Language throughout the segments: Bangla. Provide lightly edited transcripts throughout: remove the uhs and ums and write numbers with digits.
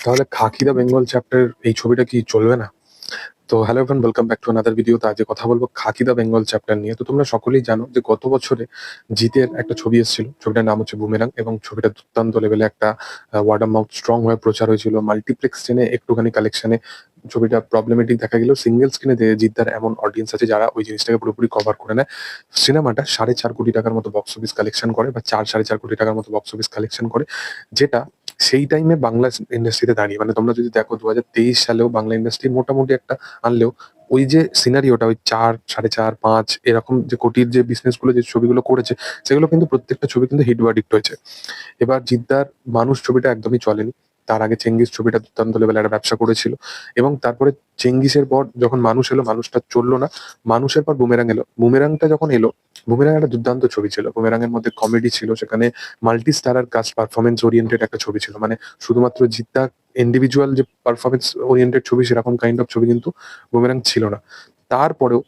তাহলে খাকি দ্য বেঙ্গল চ্যাপ্টার এই ছবিটা কি চলবে না? তো hello everyone, welcome back to another video. তো আজকে কথা বলবো খাকি দ্য বেঙ্গল চ্যাপ্টার নিয়ে। তো তোমরা সকলেই জানো যে গত বছরে জিতের একটা ছবি এসেছিল, ছবিটার নাম হচ্ছে বুমেরাং, এবং ছবিটা দুর্দান্ত লেভেলে একটা ওয়ার্ড অফ মাউথ স্ট্রং হয়ে প্রচার হয়েছিল। মাল্টিপ্লেক্স চেনে একটুখানি কালেকশনে ছবিটা প্রবলেমেটিক দেখা গেল, সিঙ্গেল স্ক্রিনে জিদ্দার এমন অডিয়েন্স আছে যারা ওই জিনিসটাকে পুরোপুরি কভার করে নেয়। সিনেমাটা 4.5 কোটি টাকার মতো বক্স অফিস কালেকশন করে, বা 4-4.5 কোটি টাকার মতো বক্স অফিস কালেকশন করে, যেটা সেই টাইমে বাংলা ইন্ডাস্ট্রিতে দাঁড়িয়ে, মানে তোমরা যদি দেখো 2023 সালেও বাংলা ইন্ডাস্ট্রি মোটামুটি একটা আনলেও ওই যে সিনারিওটা, ওই 4, 4.5, 5 এরকম যে কোটির যে বিজনেস গুলো, যে ছবিগুলো করেছে, সেগুলো কিন্তু প্রত্যেকটা ছবি কিন্তু হিট ভার্ডিক্ট হয়েছে। এবার জিদ্দার মানুষ ছবিটা একদমই চলেনি। তার আগে চেঙ্গিস ছবিটা দুর্দান্ত লেভেলে একটা ব্যবসা করেছিল, এবং তারপরে চেঙ্গিসের পর যখন মানুষ এলো, মানুষটা চললো না। মানুষের পর বুমেরাং এলো। বুমেরাংটা যখন এলো, বুমেরাং একটা দুর্দান্ত ছবি ছিল। বুমেরাং এর মধ্যে কমেডি ছিল, সেখানে multi starrer cast, performance oriented একটা ছবি ছিল। মানে শুধুমাত্র জিদ্দা ইন্ডিভিজুয়াল যে পারফরমেন্স ওরিয়েন্টেড ছবি, সেরকম কাইন্ড অফ ছবি কিন্তু বুমেরাং ছিল না। তারপরেও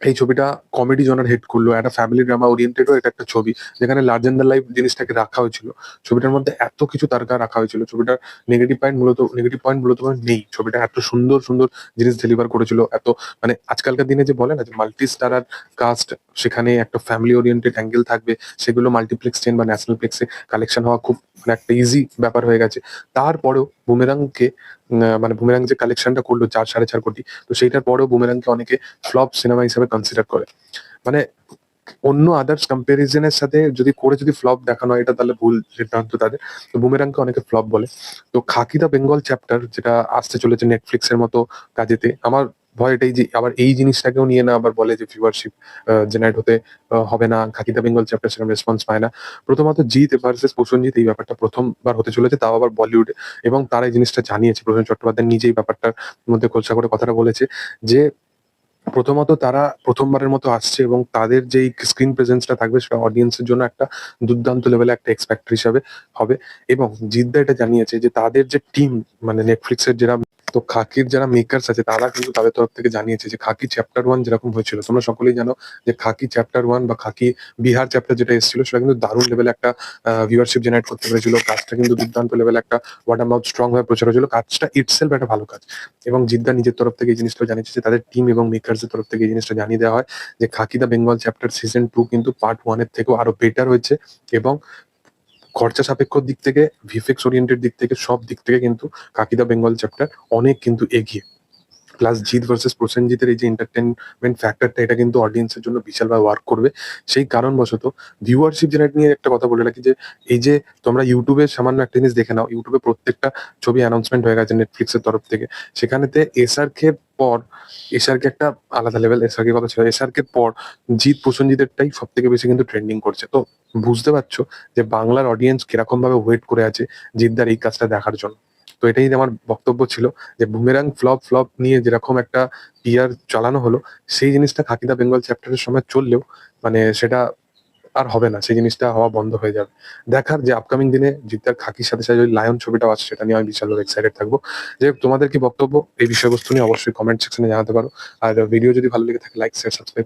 এই ছবিটা কমেডি জনার হিট করলো, একটা ফ্যামিলি ড্রামা ওরিয়েন্টেডও এটা একটা ছবি, যেখানে লার্জেন দ্য লাইফ জিনিসটাকে রাখা হয়েছিল। ছবিটার মধ্যে এত কিছু তারকা রাখা হয়েছিল, ছবিটার নেগেটিভ পয়েন্ট মূলত নেই। ছবিটা এত সুন্দর সুন্দর জিনিস ডেলিভার করেছিল, এত মানে আজকালকার দিনে যে বলে না যে মাল্টি স্টারার কাস্ট, সেখানে একটা ফ্যামিলি ওরিয়েন্টেড অ্যাঙ্গেল থাকবে, সেগুলো মাল্টিপ্লেক্স চেন বা ন্যাশনাল প্লেক্সে কালেকশন হওয়া খুব মানে একটা ইজি ব্যাপার হয়ে গেছে। তারপরেও বুমেরাংকে মানে বুমেরাং যে কালেকশনটা করলো 4-4.5 কোটি, তো সেইটার পরেও বুমেরাংকে অনেকে ফ্লপ সিনেমা হিসেবে কনসিডার করে। মানে অন্য আদার্স কম্পারিজনের সাথে যদি ফ্লপ দেখানো হয়, এটা তাহলে ভুল সিদ্ধান্ত তাদের। তো বুমেরাংকে অনেকে ফ্লপ বলে। তো খাকি দা বেঙ্গল চ্যাপ্টার যেটা আসতে চলেছে নেটফ্লিক্স এর মতো কাজেতে, আমার ভয় এটাই যে আবার এই জিনিসটাকেও নিয়ে না আবার বলে যে ভিউয়ারশিপ জেনারেট হতে হবে না, খাকি দা বেঙ্গল চ্যাপ্টার সেরকম রেসপন্স পায় না। প্রথমত জিৎ ভার্সেস প্রসেনজিৎ, এই ব্যাপারটা প্রথমবার হতে চলেছে, তাও আবার বলিউডে। এবং তারা এই জিনিসটা জানিয়েছে, প্রসেন চট্টোপাধ্যায় নিজেই ব্যাপারটার মধ্যে খোলসা করে কথাটা বলেছে যে প্রথমত তারা প্রথমবারের মতো আসছে, এবং তাদের যেই স্ক্রিন প্রেজেন্সটা থাকবে সেটা অডিয়েন্সের জন্য একটা দুর্দান্ত লেভেলে একটা এক্সপেক্ট হিসাবে হবে। এবং জিদ্দা এটা জানিয়েছে যে তাদের যে টিম, মানে নেটফ্লিক্সের যারা, তো খাকির যারা মেকার্স আছে, তারা কিন্তু তাদের তরফ থেকে জানিয়েছে যে খাকি চ্যাপ্টার 1 যেরকম হয়েছিল, তোমরা সকলেই জানো যে খাকি চ্যাপ্টার 1 বা খাকি বিহার চ্যাপ্টার যেটা এসেছিল, সেটা কিন্তু দারুণ লেভেলে একটা ভিউয়ারশিপ জেনারেট করতে পেরেছিল। কাজটা কিন্তু দুর্দান্ত লেভেলে একটা ওয়ার্ড অফ মাউথ স্ট্রং ভাবে প্রচার হয়েছিল। কাজটা ইটসেলফ একটা ভালো কাজ। এবং জিদ্দা নিজের তরফ থেকে এই জিনিসটা জানিয়েছে যে তাদের টিম এবং মেকার্সদের তরফ থেকে এই জিনিসটা জানিয়ে দেওয়া হয় যে খাকি দা বেঙ্গল চ্যাপ্টার সিজন 2 কিন্তু পার্ট 1 এর থেকেও আরো বেটার হয়েছে, এবং খরচা সাপেক্ষ দিক থেকে, ভিএফএক্স ওরিয়েন্টেড দিক থেকে, সব দিক থেকে কিন্তু খাকি দা বেঙ্গল চ্যাপ্টার অনেক কিন্তু এগিয়ে। প্লাস জিৎ ভার্সেস প্রসেনজিতের এই যে এন্টারটেনমেন্ট ফ্যাক্টরটা, এটা কিন্তু অডিয়েন্সের জন্য বিশালভাবে ওয়ার্ক করবে। সেই কারণবশত ভিউয়ারশিপ জেনারেট নিয়ে একটা কথা বলে রাখি যে এই যে তোমরা ইউটিউবে সামান্য একটা জিনিস দেখে নাও, ইউটিউবে প্রত্যেকটা ছবি অ্যানাউন্সমেন্ট হয়ে গেছে নেটফ্লিক্সের তরফ থেকে। সেখানেতে এসআরকে পর, এসআরকে একটা আলাদা লেভেল, এসআরকে কথা ছিল, এসআরকে পর জিৎ প্রসেনজিতেরটাই সব থেকে বেশি কিন্তু ট্রেন্ডিং করছে। তো বুঝতে পারছো যে বাংলার অডিয়েন্স কিরকম ভাবে ওয়েট করে আছে জিদ্দার এই কাজটা দেখার জন্য। তো এটাই আমার বক্তব্য ছিল যে বুমেরাং ফ্লপ ফ্লপ নিয়ে যেরকম একটা পিআর চালানো হলো, সেই জিনিসটা খাকি দা বেঙ্গল চ্যাপ্টারের সময় চললেও মানে সেটা আর হবে না, সেই জিনিসটা হওয়া বন্ধ হয়ে যাবে। দেখার যে আপকামিং দিনে জিদ্দার খাকির সাথে সাথে ওই লায়ন ছবিটাও আছে, সেটা নিয়ে আমি বিশালভাবে এক্সাইটেড থাকবো। যে তোমাদের কি বক্তব্য এই বিষয়বস্তু নিয়ে অবশ্যই কমেন্ট সেকশনে জানাতে পারো। আর ভিডিও যদি ভালো লেগে থাকে, লাইক, শেয়ার, সাবস্ক্রাইব